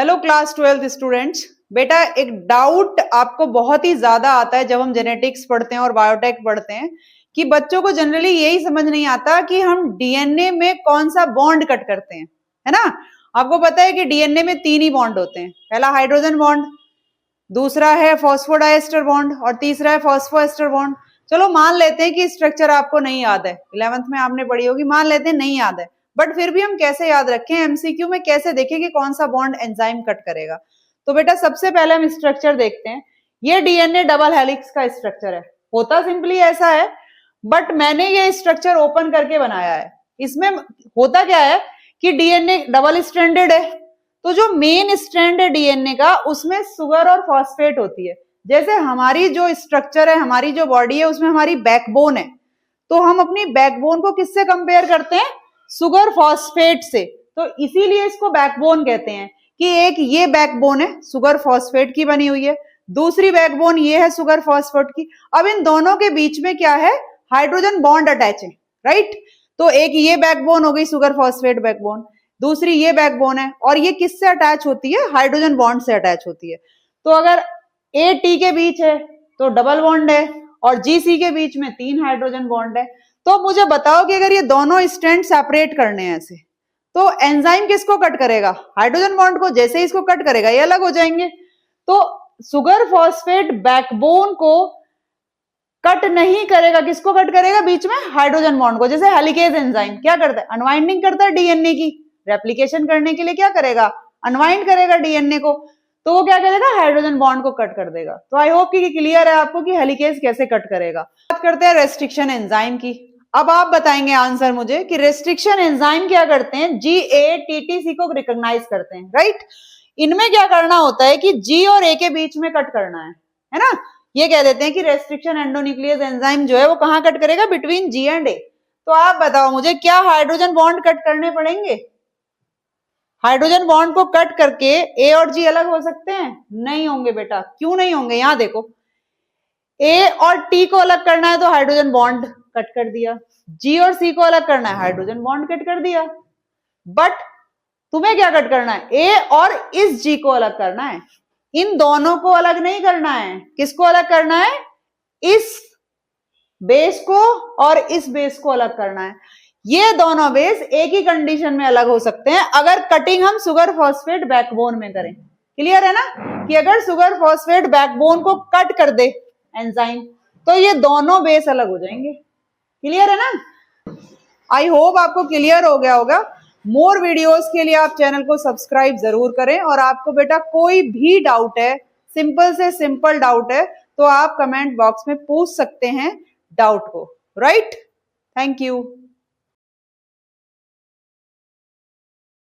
Hello class 12 students. बेटा एक doubt आपको बहुत ही ज्यादा आता है जब हम जेनेटिक्स पढ़ते हैं और बायोटेक पढ़ते हैं कि बच्चों को जनरली यही समझ नहीं आता कि हम डीएनए में कौन सा बॉन्ड कट करते हैं, है ना। आपको पता है कि डीएनए में 3 ही बॉन्ड होते हैं, पहला हाइड्रोजन बॉन्ड, दूसरा है फॉस्फोडाइएस्टर बॉन्ड और तीसरा है फॉस्फोएस्टर बॉन्ड। चलो मान लेते हैं कि स्ट्रक्चर आपको नहीं याद है, 11th में आपने पढ़ी होगी, मान लेते हैं नहीं याद है, बट फिर भी हम कैसे याद रखें, एमसीक्यू में कैसे देखें कि कौन सा बॉन्ड एंजाइम कट करेगा। तो बेटा सबसे पहले हम स्ट्रक्चर देखते हैं। ये डीएनए डबल हेलिक्स का स्ट्रक्चर है, होता सिंपली ऐसा है, बट मैंने ये स्ट्रक्चर ओपन करके बनाया है। इसमें होता क्या है कि डीएनए डबल स्ट्रैंडेड है, तो जो मेन स्ट्रैंड है डीएनए का उसमें शुगर और फॉस्फेट होती है। जैसे हमारी जो स्ट्रक्चर है, हमारी जो बॉडी है, उसमें हमारी बैकबोन है, तो हम अपनी बैकबोन को किससे कंपेयर करते हैं? शुगर फॉस्फेट से। तो इसीलिए इसको बैकबोन कहते हैं कि एक ये बैकबोन है शुगर फॉस्फेट की बनी हुई है, दूसरी बैकबोन ये है शुगर फॉस्फेट की। अब इन दोनों के बीच में क्या है? हाइड्रोजन बॉन्ड अटैच है, राइट। तो एक ये बैकबोन हो गई शुगर फॉस्फेट बैकबोन, दूसरी ये बैकबोन है, और ये किससे अटैच होती है? हाइड्रोजन बॉन्ड से अटैच होती है। तो अगर ए टी के बीच है तो डबल बॉन्ड है, और जी सी के बीच में 3 हाइड्रोजन बॉन्ड है। तो मुझे बताओ कि अगर ये दोनों स्ट्रैंड सेपरेट करने हैं ऐसे, तो एंजाइम किसको कट करेगा? हाइड्रोजन बॉन्ड को। जैसे ही इसको कट करेगा ये अलग हो जाएंगे। तो शुगर फॉस्फेट बैकबोन को कट नहीं करेगा, किसको कट करेगा? बीच में हाइड्रोजन बॉन्ड को। जैसे हेलिकेज एंजाइम क्या करता है? अनवाइंडिंग करता है डीएनए की, रेप्लिकेशन करने के लिए क्या करेगा? अनवाइंड करेगा डीएनए को, तो वो क्या करेगा? हाइड्रोजन बॉन्ड को कट कर देगा। तो आई होप कि क्लियर है आपको कि हेलिकेज कैसे कट करेगा। बात करते हैं रेस्ट्रिक्शन एंजाइम की। अब आप बताएंगे आंसर मुझे कि रेस्ट्रिक्शन एंजाइम क्या करते हैं? GATTC को रिकॉग्नाइज करते हैं, राइट। इनमें क्या करना होता है कि G और A के बीच में कट करना है ना। ये कह देते हैं कि रेस्ट्रिक्शन एंडोन्यूक्लियस एंजाइम जो है वो कहां कट करेगा? Between G and A। तो आप बताओ मुझे, क्या हाइड्रोजन बॉन्ड कट करने पड़ेंगे? हाइड्रोजन बॉन्ड को कट करके A और G अलग हो सकते हैं? नहीं होंगे बेटा। क्यों नहीं होंगे? यहां देखो, A और T को अलग करना है तो हाइड्रोजन बॉन्ड कट कर दिया, G और C को अलग करना है हाइड्रोजन बॉन्ड कट कर दिया। बट तुम्हें क्या कट करना है? A और इस G को अलग करना है, इन दोनों को अलग नहीं करना है। किसको अलग करना है? इस बेस को और इस बेस को अलग करना है। ये दोनों बेस एक ही कंडीशन में अलग हो सकते हैं अगर कटिंग हम शुगर फॉस्फेट बैकबोन में करें। क्लियर है ना कि अगर शुगर फॉस्फेट बैकबोन को कट कर दे एंजाइम तो ये दोनों बेस अलग हो जाएंगे। क्लियर है ना? आई होप आपको क्लियर हो गया होगा। मोर वीडियोस के लिए आप चैनल को सब्सक्राइब जरूर करें, और आपको बेटा कोई भी डाउट है, सिंपल से सिंपल डाउट है, तो आप कमेंट बॉक्स में पूछ सकते हैं डाउट को, राइट। Thank you.